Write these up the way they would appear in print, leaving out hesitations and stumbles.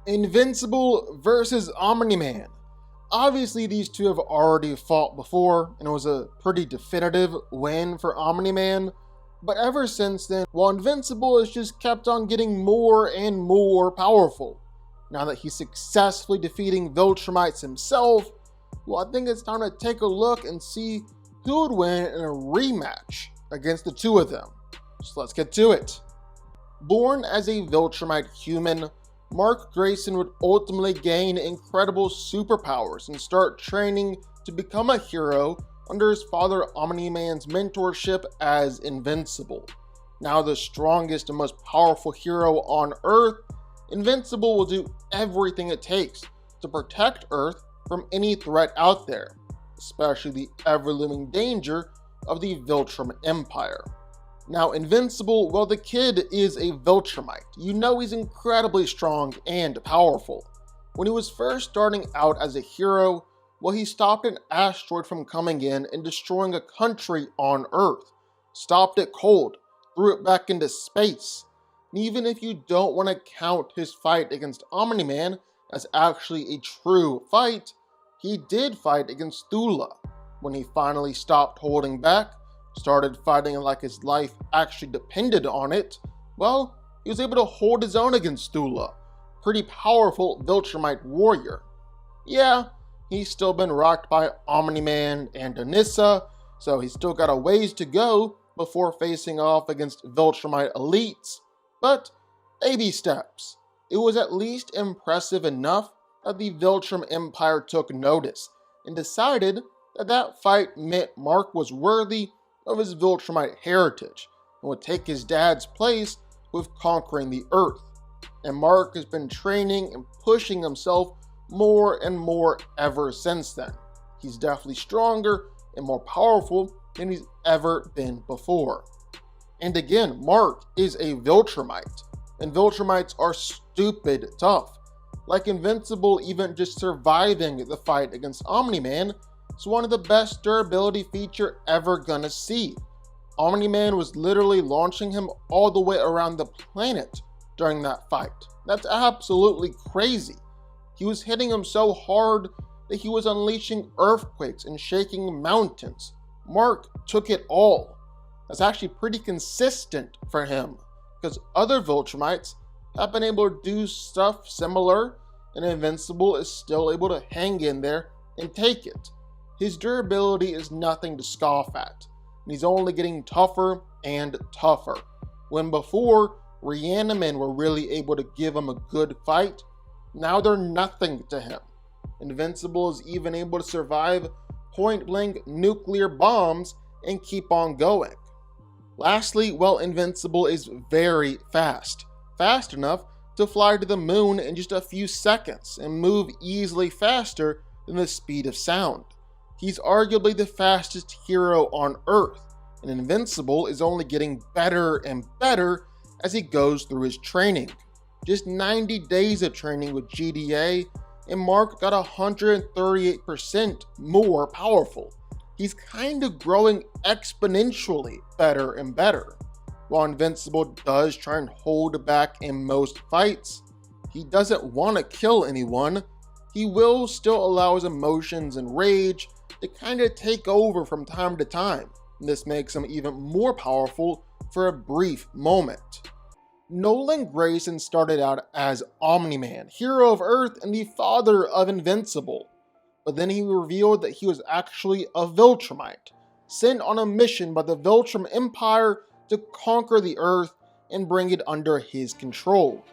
Invincible versus Omni-Man. Obviously, these two have already fought before, and it was a pretty definitive win for Omni-Man. But ever since then, well, Invincible has just kept on getting more and more powerful. Now that he's successfully defeating Viltrumites himself, well, I think it's time to take a look and see who would win in a rematch against the two of them. So let's get to it. Born as a Viltrumite human, Mark Grayson would ultimately gain incredible superpowers and start training to become a hero under his father Omni-Man's mentorship as Invincible. Now the strongest and most powerful hero on Earth, Invincible will do everything it takes to protect Earth from any threat out there, especially the ever-looming danger of the Viltrum Empire. Now Invincible, well, the kid is a Viltrumite. You know he's incredibly strong and powerful. When he was first starting out as a hero, well, he stopped an asteroid from coming in and destroying a country on Earth, stopped it cold, threw it back into space. And even if you don't want to count his fight against Omni-Man as actually a true fight, he did fight against Thula. When he finally stopped holding back, started fighting like his life actually depended on it, well, he was able to hold his own against Thula, pretty powerful Viltrumite warrior. Yeah, he's still been rocked by Omni-Man and Anissa, so he's still got a ways to go before facing off against Viltrumite elites, but baby steps. It was at least impressive enough that the Viltrum Empire took notice and decided that that fight meant Mark was worthy of his Viltrumite heritage and would take his dad's place with conquering the Earth. And Mark has been training and pushing himself more and more ever since then. He's definitely stronger and more powerful than he's ever been before. And again, Mark is a Viltrumite, and Viltrumites are stupid tough. Like Invincible, even just surviving the fight against Omni-Man is one of the best durability feature ever gonna see. Omni-Man was literally launching him all the way around the planet during that fight. That's absolutely crazy. He was hitting him so hard that he was unleashing earthquakes and shaking mountains. Mark took it all. That's actually pretty consistent for him, because other Viltrumites have been able to do stuff similar, and Invincible is still able to hang in there and take it. His durability is nothing to scoff at, and he's only getting tougher and tougher. When before, Reanimen were really able to give him a good fight, now they're nothing to him. Invincible is even able to survive point-blank nuclear bombs and keep on going. Lastly, well, Invincible is very fast. Fast enough to fly to the moon in just a few seconds and move easily faster than the speed of sound. He's arguably the fastest hero on Earth, and Invincible is only getting better and better as he goes through his training. Just 90 days of training with GDA, and Mark got 138% more powerful. He's kind of growing exponentially better and better. While Invincible does try and hold back in most fights, he doesn't want to kill anyone. He will still allow his emotions and rage to kind of take over from time to time. And this makes him even more powerful for a brief moment. Nolan Grayson started out as Omni-Man, hero of Earth and the father of Invincible. But then he revealed that he was actually a Viltrumite, sent on a mission by the Viltrum Empire to conquer the Earth and bring it under his control.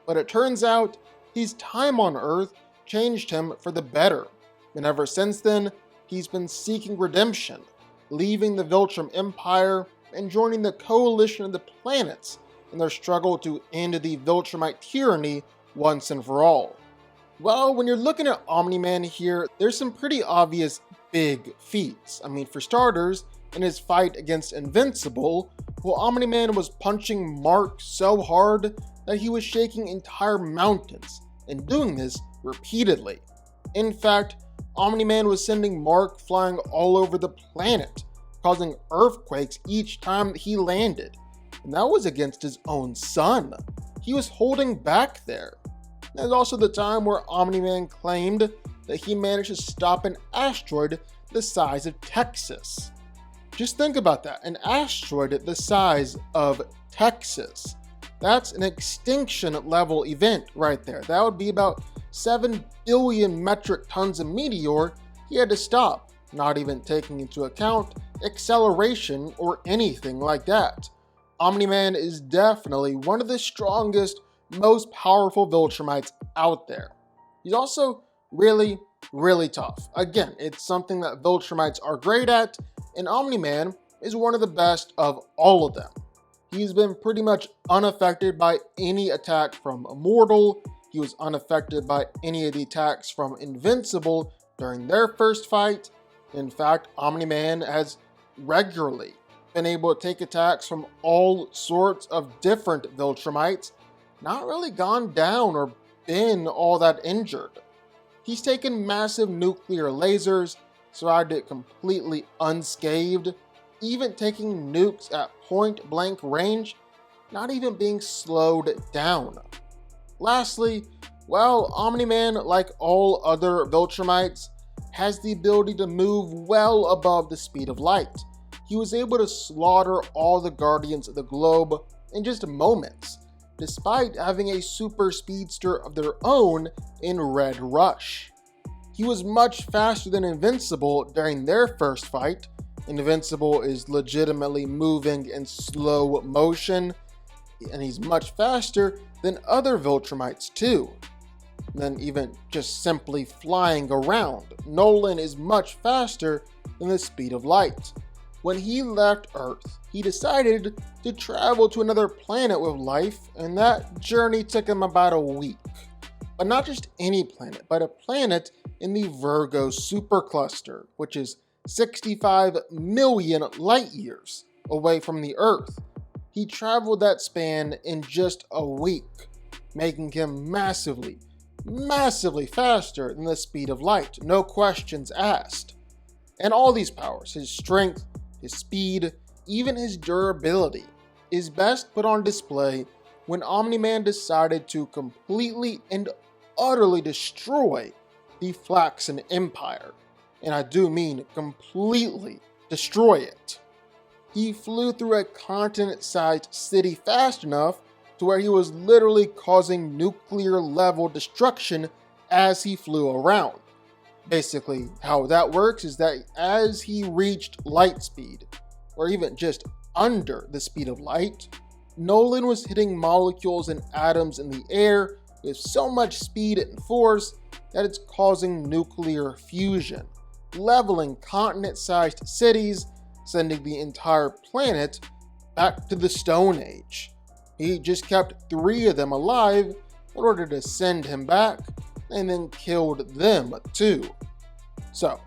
But it turns out his time on Earth changed him for the better, and ever since then, he's been seeking redemption, leaving the Viltrum Empire and joining the Coalition of the Planets in their struggle to end the Viltrumite tyranny once and for all. Well, when you're looking at Omni-Man here, there's some pretty obvious big feats. I mean, for starters, in his fight against Invincible, well, Omni-Man was punching Mark so hard that he was shaking entire mountains, and doing this repeatedly. In fact, Omni-Man was sending Mark flying all over the planet, causing earthquakes each time that he landed. And that was against his own son. He was holding back there. There's also the time where Omni-Man claimed that he managed to stop an asteroid the size of Texas. Just think about that, an asteroid the size of Texas. That's an extinction level event right there. That would be about 7 billion metric tons of meteor he had to stop, not even taking into account acceleration or anything like that. Omni-Man is definitely one of the strongest, most powerful Viltrumites out there. He's also really, really tough. Again, it's something that Viltrumites are great at, and Omni-Man is one of the best of all of them. He's been pretty much unaffected by any attack from Immortal. He was unaffected by any of the attacks from Invincible during their first fight. In fact, Omni-Man has regularly been able to take attacks from all sorts of different Viltrumites, not really gone down or been all that injured. He's taken massive nuclear lasers, survived it completely unscathed, even taking nukes at point blank range, not even being slowed down. Lastly, well, Omni-Man, like all other Viltrumites, has the ability to move well above the speed of light. He was able to slaughter all the Guardians of the Globe in just moments, despite having a super speedster of their own in Red Rush. He was much faster than Invincible during their first fight. Invincible is legitimately moving in slow motion, and he's much faster than other Viltrumites too, than even just simply flying around. Nolan is much faster than the speed of light. When he left Earth, he decided to travel to another planet with life, and that journey took him about a week. But not just any planet, but a planet in the Virgo supercluster, which is 65 million light years away from the Earth. He traveled that span in just a week, making him massively faster than the speed of light, no questions asked. And all these powers, his strength, his speed, even his durability, is best put on display when Omni-Man decided to completely and utterly destroy the Flaxan Empire. And I do mean completely destroy it. He flew through a continent-sized city fast enough to where he was literally causing nuclear-level destruction as he flew around. Basically, how that works is that as he reached light speed, or even just under the speed of light, Nolan was hitting molecules and atoms in the air with so much speed and force that it's causing nuclear fusion, leveling continent-sized cities, sending the entire planet back to the Stone Age. He just kept 3 of them alive in order to send him back, and then killed them too. So,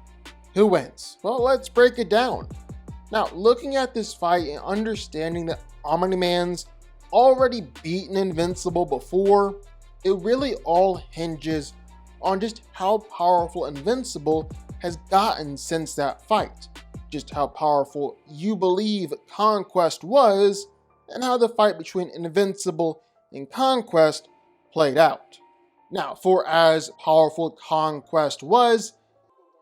who wins? Well, let's break it down. Now, looking at this fight and understanding that Omni-Man's already beaten Invincible before, it really all hinges on just how powerful Invincible has gotten since that fight, just how powerful you believe Conquest was, and how the fight between Invincible and Conquest played out. Now, for as powerful Conquest was,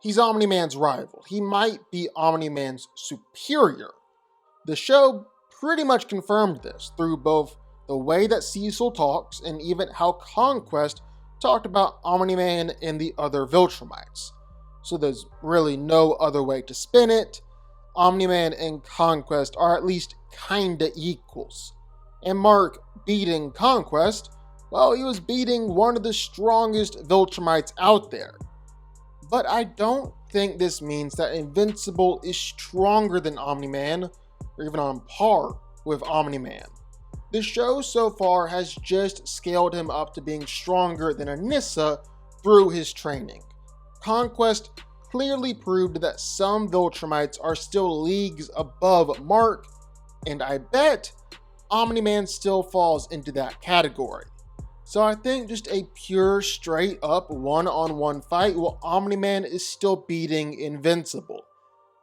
he's Omni-Man's rival. He might be Omni-Man's superior. The show pretty much confirmed this through both the way that Cecil talks and even how Conquest talked about Omni-Man and the other Viltrumites. So there's really no other way to spin it. Omni-Man and Conquest are at least kinda equals. And Mark beating Conquest, well, he was beating one of the strongest Viltrumites out there. But I don't think this means that Invincible is stronger than Omni-Man, or even on par with Omni-Man. The show so far has just scaled him up to being stronger than Anissa through his training. Conquest clearly proved that some Viltrumites are still leagues above Mark, and I bet Omni-Man still falls into that category. So I think just a pure straight up one-on-one fight, well, Omni-Man is still beating Invincible.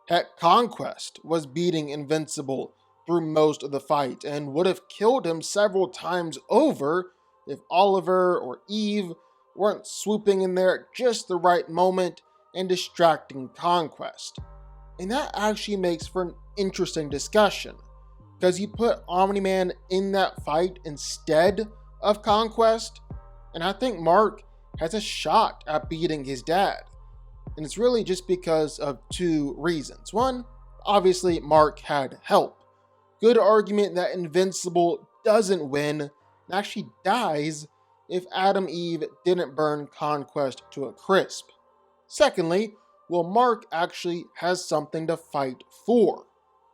Heck, Conquest was beating Invincible through most of the fight and would have killed him several times over if Oliver or Eve weren't swooping in there at just the right moment and distracting Conquest. And that actually makes for an interesting discussion, because you put Omni-Man in that fight instead of Conquest, and I think Mark has a shot at beating his dad. And it's really just because of two reasons. One, obviously Mark had help. Good argument that Invincible doesn't win and actually dies if Adam Eve didn't burn Conquest to a crisp. Secondly, well, Mark actually has something to fight for.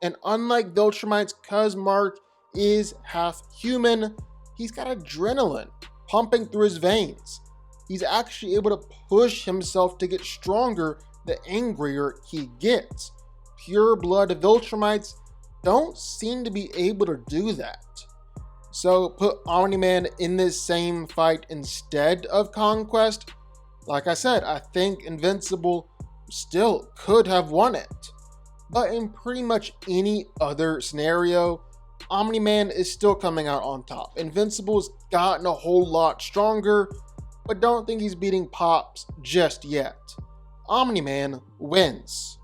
And unlike Viltrumites, cause Mark is half human, he's got adrenaline pumping through his veins. He's actually able to push himself to get stronger the angrier he gets. Pure blood Viltrumites don't seem to be able to do that. So put Omni-Man in this same fight instead of Conquest. Like I said, I think Invincible still could have won it. But in pretty much any other scenario, Omni-Man is still coming out on top. Invincible's gotten a whole lot stronger, but don't think he's beating Pops just yet. Omni-Man wins.